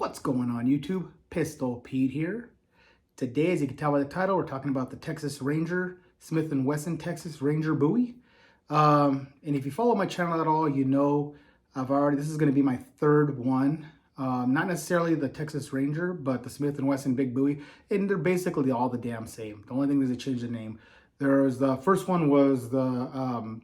What's going on YouTube? Pistol Pete here. Today, as you can tell by the title, we're talking about the Texas Ranger, Smith & Wesson Texas Ranger Bowie. And if you follow my channel at all, you know this is going to be my third one. Not necessarily the Texas Ranger, but the Smith & Wesson Big Bowie. And they're basically all the damn same. The only thing is they changed the name. The first one was the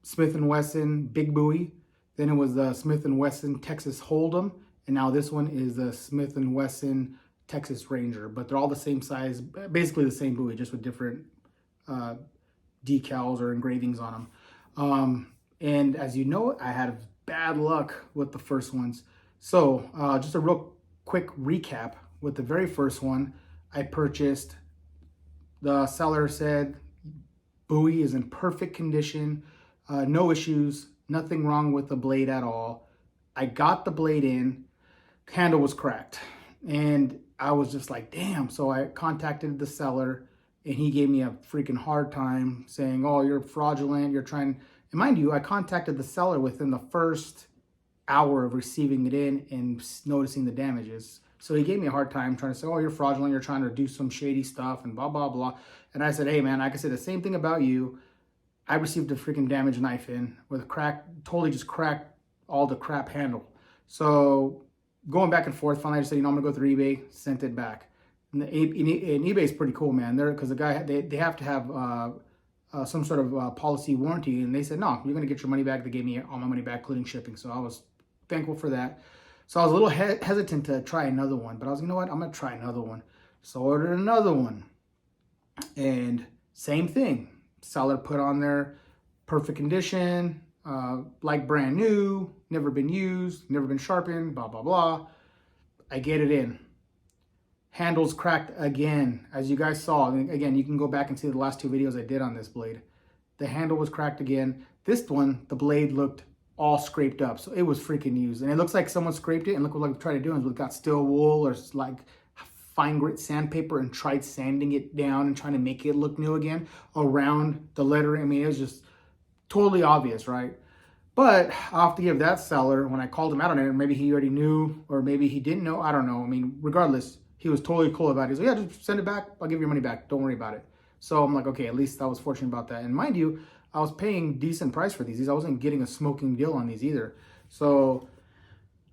Smith & Wesson Big Bowie. Then it was the Smith & Wesson Texas Hold'em. And now this one is the Smith & Wesson Texas Ranger. But they're all the same size, basically the same buoy, just with different decals or engravings on them. And as you know, I had bad luck with the first ones. So just a real quick recap. With the very first one, I purchased, the seller said, buoy is in perfect condition, no issues, nothing wrong with the blade at all. I got the blade in, handle was cracked, and I was just like, damn. So I contacted the seller, and he gave me a freaking hard time saying, oh, you're fraudulent, you're trying. And mind you, I contacted the seller within the first hour of receiving it in and noticing the damages. So he gave me a hard time trying to say, oh, you're fraudulent, you're trying to do some shady stuff and blah, blah, blah. And I said, hey, man, I can say the same thing about you. I received a freaking damaged knife in with a crack, totally just cracked all the crap handle. So going back and forth, finally I just said, you know, I'm gonna go through eBay, sent it back. And eBay is pretty cool, man. Because the guy, they have to have some sort of policy warranty. And they said, no, you're gonna get your money back. They gave me all my money back, including shipping. So I was thankful for that. So I was a little hesitant to try another one, but I was, you know what, I'm gonna try another one. So I ordered another one, and same thing. Seller put on there, perfect condition, like brand new, never been used, never been sharpened, blah, blah, blah. I get it in. Handle's cracked again. As you guys saw, and again, you can go back and see the last two videos I did on this blade. The handle was cracked again. This one, the blade looked all scraped up. So it was freaking used. And it looks like someone scraped it, and look what I tried to do is we got steel wool or like fine grit sandpaper and tried sanding it down and trying to make it look new again around the lettering. I mean, it was just totally obvious, right? But I'll have to give that seller, when I called him out on it, maybe he already knew or maybe he didn't know. I don't know. I mean, regardless, he was totally cool about it. He's like, yeah, just send it back. I'll give you your money back. Don't worry about it. So I'm like, okay, at least I was fortunate about that. And mind you, I was paying decent price for these. I wasn't getting a smoking deal on these either. So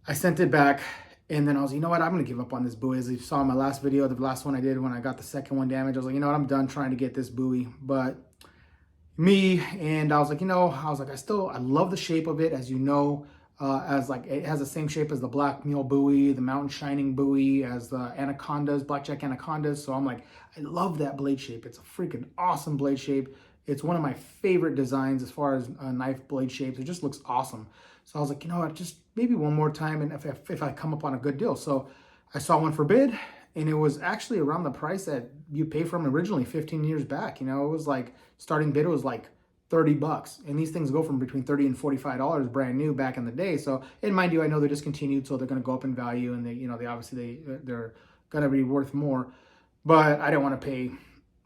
I sent it back. And then I was, you know what, I'm going to give up on this buoy. As you saw in my last video, the last one I did when I got the second one damaged, I was like, you know what, I'm done trying to get this buoy. But I was like, you know, I love the shape of it, as you know, as like, it has the same shape as the Black Mule buoy, the Mountain Shining buoy, as the Anacondas, Blackjack Anacondas. So I'm like, I love that blade shape. It's a freaking awesome blade shape. It's one of my favorite designs as far as knife blade shapes. It just looks awesome. So I was like, you know what, just maybe one more time, and if I come up on a good deal. So I saw one for bid, and it was actually around the price that you pay for them originally 15 years back. You know, it was like, starting bid was like 30 bucks. And these things go from between 30 and $45 brand new back in the day. So, and mind you, I know they're discontinued, so they're going to go up in value, and they're going to be worth more. But I didn't want to pay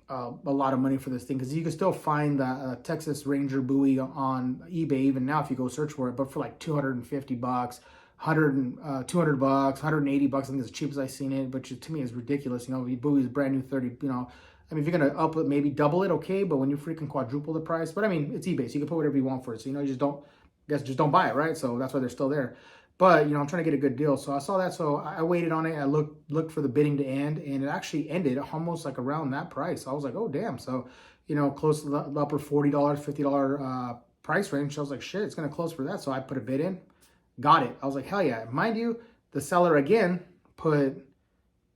a lot of money for this thing, because you can still find the Texas Ranger buoy on eBay even now if you go search for it, but for like 250 bucks, 200 bucks, 180 bucks. I think it's the cheapest I've seen it, which to me is ridiculous. You know, the buoy is brand new 30, you know, I mean, if you're going to up it, maybe double it, okay, but when you freaking quadruple the price, but I mean, it's eBay, so you can put whatever you want for it. So, you know, you just don't buy it, right? So that's why they're still there. But, you know, I'm trying to get a good deal. So I saw that. So I waited on it. I looked for the bidding to end, and it actually ended almost like around that price. I was like, oh, damn. So, you know, close to the upper $40, $50 price range. So I was like, shit, it's going to close for that. So I put a bid in, got it. I was like, hell yeah. Mind you, the seller again put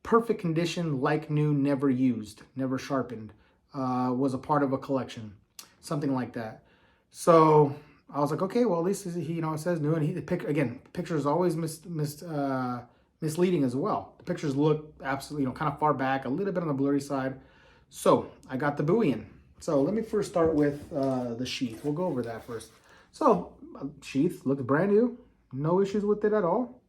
perfect condition, like new, never used, never sharpened, was a part of a collection, something like that. So I was like, okay, well, at least he, you know, it says new, and again, picture is always misleading as well. The pictures look absolutely, you know, kind of far back, a little bit on the blurry side. So I got the buoy in. So let me first start with the sheath. We'll go over that first. So sheath looks brand new, no issues with it at all.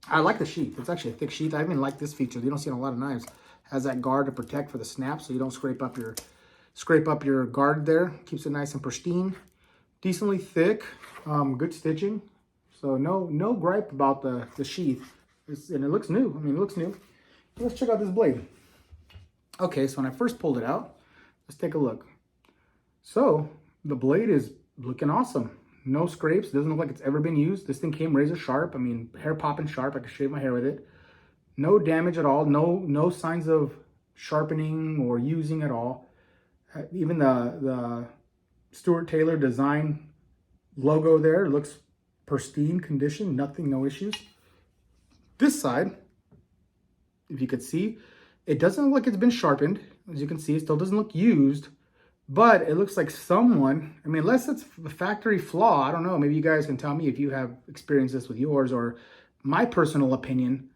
I like the sheath. It's actually a thick sheath. I even like this feature. You don't see it on a lot of knives. Has that guard to protect for the snap, so you don't scrape up your guard there. Keeps it nice and pristine. Decently thick, good stitching. So no gripe about the sheath. And it looks new. I mean, it looks new. Let's check out this blade. Okay, so when I first pulled it out, let's take a look. So the blade is looking awesome. No scrapes. Doesn't look like it's ever been used. This thing came razor sharp. I mean, hair popping sharp. I could shave my hair with it. No damage at all. No signs of sharpening or using at all. Even the Stuart Taylor design logo there looks pristine condition. Nothing, no issues. This side, if you could see, it doesn't look like it's been sharpened. As you can see, it still doesn't look used, but it looks like someone, I mean, unless it's a factory flaw, I don't know. Maybe you guys can tell me if you have experienced this with yours, or my personal opinion,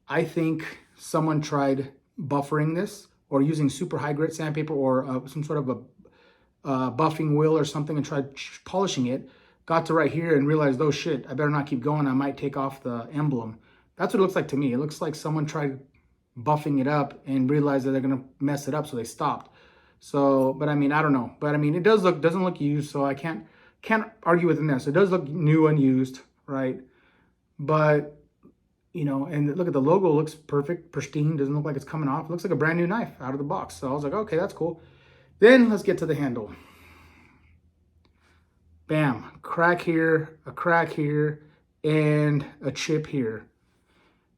I think someone tried buffering this or using super high grit sandpaper or some sort of a buffing wheel or something and tried polishing it, got to right here and realized, oh shit, I better not keep going. I might take off the emblem. That's what it looks like to me. It looks like someone tried buffing it up and realized that they're gonna mess it up, so they stopped. So, but I mean, I don't know. But I mean, it doesn't look used, so I can't argue with this. It does look new, unused, right? But you know, and look at the logo, looks perfect, pristine, doesn't look like it's coming off. It looks like a brand new knife out of the box. So I was like, okay, that's cool. Then let's get to the handle. Bam, crack here, a crack here, and a chip here.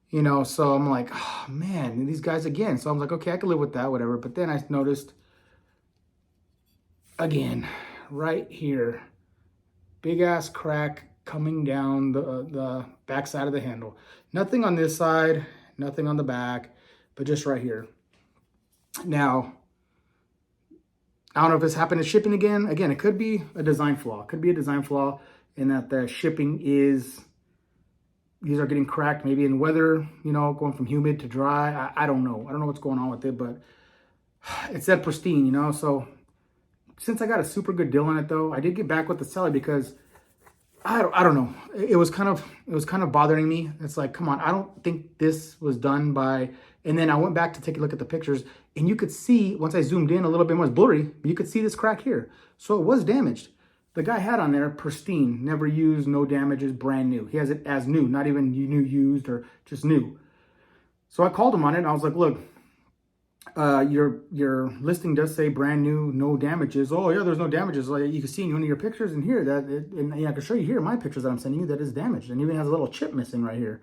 You know, so I'm like, oh man, these guys again. So I'm like, okay, I can live with that, whatever. But then I noticed again, right here, big ass crack coming down the back side of the handle. Nothing on this side, nothing on the back, but just right here. Now, I don't know if this happened to shipping again. Again, it could be a design flaw. It could be a design flaw in that the shipping is, these are getting cracked, maybe in weather, you know, going from humid to dry. I don't know. I don't know what's going on with it, but it said pristine, you know. So since I got a super good deal on it, though, I did get back with the seller because I don't know. It was kind of bothering me. It's like, come on, I don't think this was done by. And then I went back to take a look at the pictures, and you could see once I zoomed in a little bit more, it's blurry, but you could see this crack here. So it was damaged. The guy had on there pristine, never used, no damages, brand new. He has it as new, not even new used or just new. So I called him on it, and I was like, look, your listing does say brand new, no damages. Oh yeah, there's no damages. Like you can see in one of your pictures in here that, and I can show you here my pictures that I'm sending you that is damaged, and even has a little chip missing right here.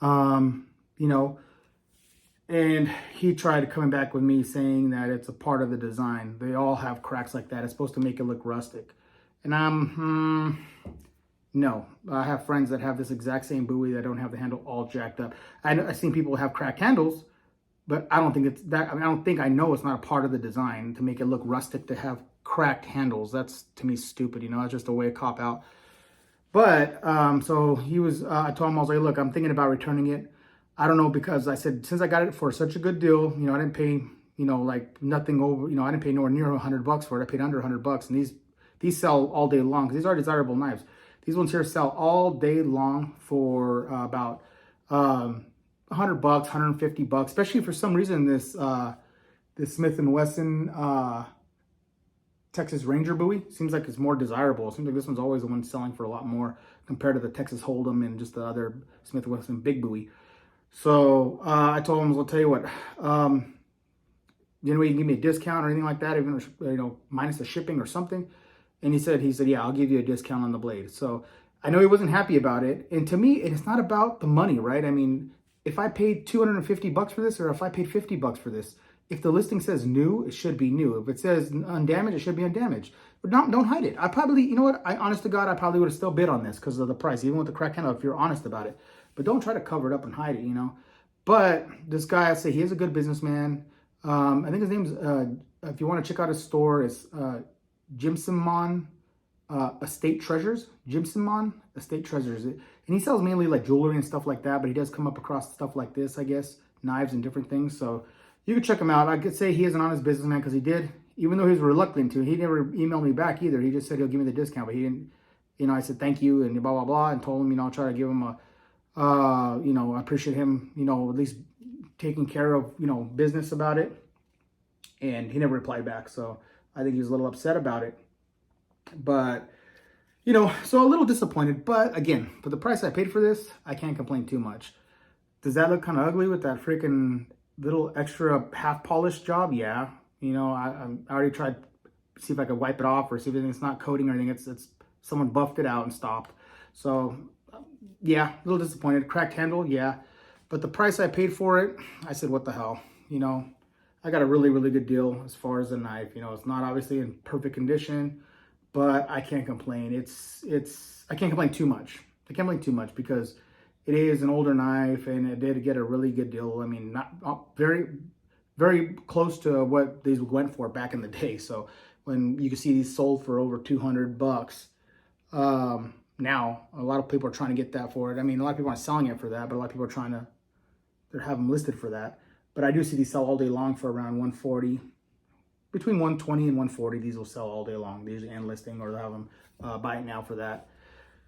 You know, and he tried coming back with me saying that it's a part of the design. They all have cracks like that. It's supposed to make it look rustic. And I'm, no. I have friends that have this exact same Bowie that don't have the handle all jacked up. I've seen people have cracked handles, but I don't think it's that. I mean, I know it's not a part of the design to make it look rustic to have cracked handles. That's, to me, stupid. You know, that's just a way to cop out. But, so he was, I told him, I was like, look, I'm thinking about returning it. I don't know, because I said, since I got it for such a good deal, you know, I didn't pay, you know, like nothing over, you know, I didn't pay nowhere near $100 for it. I paid under $100, and these sell all day long because these are desirable knives. These ones here sell all day long for about $100, $150, especially for some reason this Smith & Wesson Texas Ranger Bowie seems like it's more desirable. It seems like this one's always the one selling for a lot more compared to the Texas Hold'em and just the other Smith & Wesson Big Bowie. So I told him, I'll tell you what, you know, you can give me a discount or anything like that, even, you know, minus the shipping or something. And he said, yeah, I'll give you a discount on the blade. So I know he wasn't happy about it. And to me, it's not about the money, right? I mean, if I paid $250 for this, or if I paid $50 for this, if the listing says new, it should be new. If it says undamaged, it should be undamaged. But don't hide it. I probably, you know what? Honest to God, I probably would have still bid on this because of the price, even with the crack handle, if you're honest about it. But don't try to cover it up and hide it, you know. But this guy, I say, he is a good businessman. I think his name's, if you want to check out his store, it's Jimsonmon Estate Treasures. Jimsonmon Estate Treasures. And he sells mainly like jewelry and stuff like that, but he does come up across stuff like this, I guess, knives and different things. So you can check him out. I could say he is an honest businessman because he did, even though he was reluctant to, he never emailed me back either. He just said he'll give me the discount, but he didn't, you know, I said thank you and blah, blah, blah, and told him, you know, I'll try to give him a, you know, I appreciate him, you know, at least taking care of, you know, business about it. And he never replied back. So I think he was a little upset about it. But, you know, so a little disappointed. But again, for the price I paid for this, I can't complain too much. Does that look kind of ugly with that freaking little extra half polished job? Yeah. You know, I already tried to see if I could wipe it off or see if it's not coating or anything. It's someone buffed it out and stopped. So yeah, a little disappointed. Cracked handle, yeah. But the price I paid for it, I said, what the hell? You know, I got a really, really good deal as far as the knife. You know, it's not obviously in perfect condition, but I can't complain. I can't complain too much. I can't complain too much because it is an older knife and it did get a really good deal. I mean, not very, very close to what these went for back in the day. So when you can see these sold for over $200, now a lot of people are trying to get that for it. I mean, a lot of people aren't selling it for that, but a lot of people are they have them listed for that. But I do see these sell all day long for around 140, between 120 and 140. These will sell all day long. They usually end listing or they'll have them buy it now for that.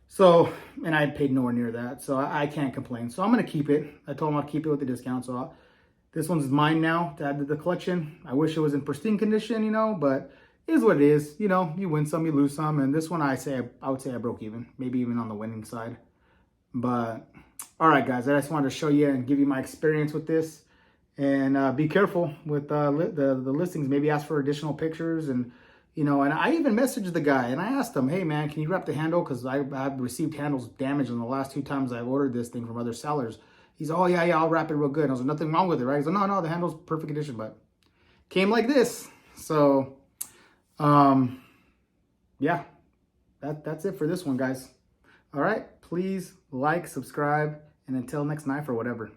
So, and I paid nowhere near that, so I can't complain. So I'm gonna keep it. I told them I'll keep it with the discount. So this one's mine now to add to the collection. I wish it was in pristine condition, you know, but it is what it is. You know, you win some, you lose some. And this one, I would say I broke even, maybe even on the winning side. But all right, guys, I just wanted to show you and give you my experience with this. And be careful with the listings. Maybe ask for additional pictures, and you know. And I even messaged the guy and I asked him, "Hey, man, can you wrap the handle? Because I've received handles damaged in the last 2 times I've ordered this thing from other sellers." He's, "Oh yeah, I'll wrap it real good." And I was like, "Nothing wrong with it, right?" He's like, "No, the handle's perfect condition, but came like this." So, yeah, that's it for this one, guys. All right, please like, subscribe, and until next knife or whatever.